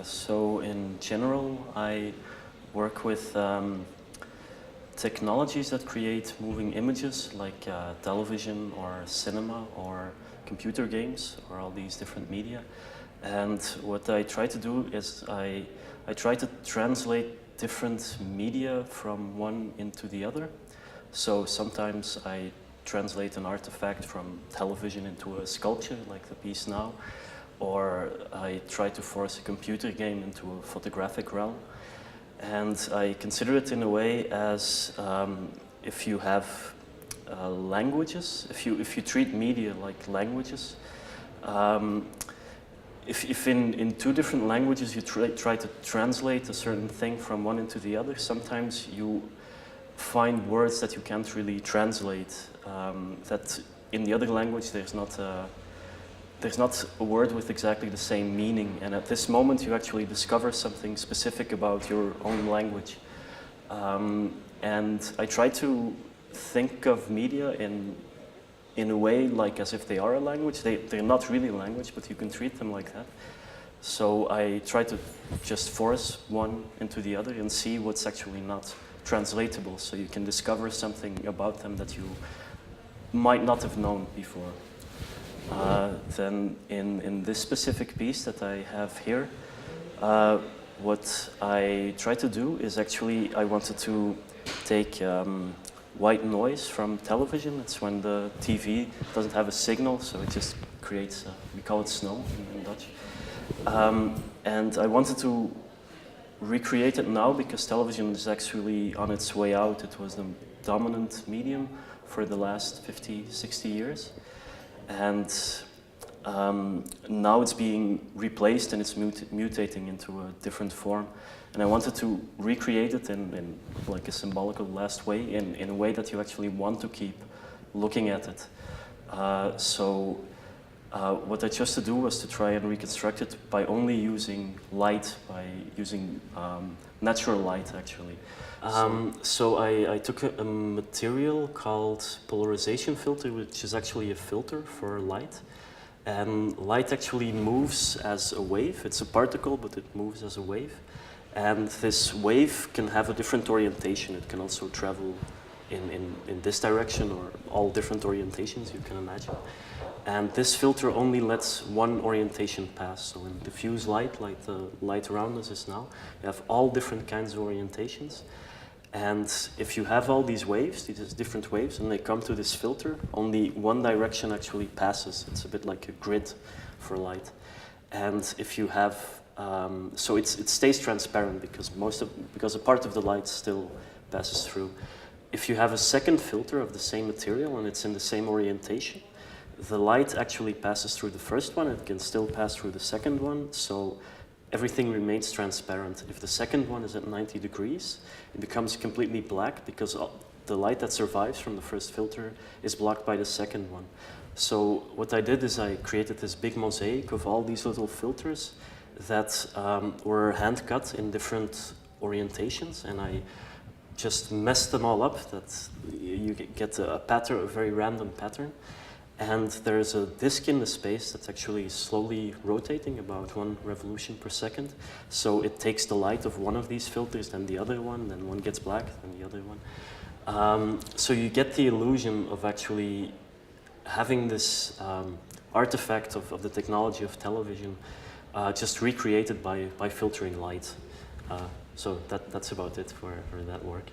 So in general, I work with technologies that create moving images like television or cinema or computer games or all these different media. And what I try to do is I try to translate different media from one into the other. So sometimes I translate an artifact from television into a sculpture like the piece now, or I try to force a computer game into a photographic realm. And I consider it in a way as if you have languages, if you treat media like languages, if in two different languages you try to translate a certain thing from one into the other, sometimes you find words that you can't really translate, that in the other language there's not a word with exactly the same meaning, and at this moment you actually discover something specific about your own language. And I try to think of media in a way like as if they are a language. They're not really a language, but you can treat them like that. So I try to just force one into the other and see what's actually not translatable, so you can discover something about them that you might not have known before. Then in this specific piece that I have here, what I try to do is actually I wanted to take white noise from television. It's when the TV doesn't have a signal, so it just creates, we call it snow in Dutch. And I wanted to recreate it now because television is actually on its way out. It was the dominant medium for the last 50, 60 years. And now it's being replaced and it's mutating into a different form. And I wanted to recreate it in like a symbolical last way, in a way that you actually want to keep looking at it. What I chose to do was to try and reconstruct it by only using light, by using natural light actually. So I took a material called polarization filter, which is actually a filter for light. And light actually moves as a wave. It's a particle, but it moves as a wave. And this wave can have a different orientation. It can also travel in this direction or all different orientations you can imagine. And this filter only lets one orientation pass. So in diffuse light, like the light around us is now, you have all different kinds of orientations. And if you have all these waves, these different waves, and they come to this filter, only one direction actually passes. It's a bit like a grid for light. And if you have, so it stays transparent because a part of the light still passes through. If you have a second filter of the same material and it's in the same orientation, the light actually passes through the first one. It can still pass through the second one. So everything remains transparent. If the second one is at 90 degrees, it becomes completely black because the light that survives from the first filter is blocked by the second one. So what I did is I created this big mosaic of all these little filters that were hand cut in different orientations, and I just messed them all up that you get a pattern, a very random pattern. And there's a disk in the space that's actually slowly rotating, about 1 revolution per second. So it takes the light of one of these filters, then the other one, then one gets black, then the other one. So you get the illusion of actually having this artifact of the technology of television just recreated by filtering light. So that's about it for that work.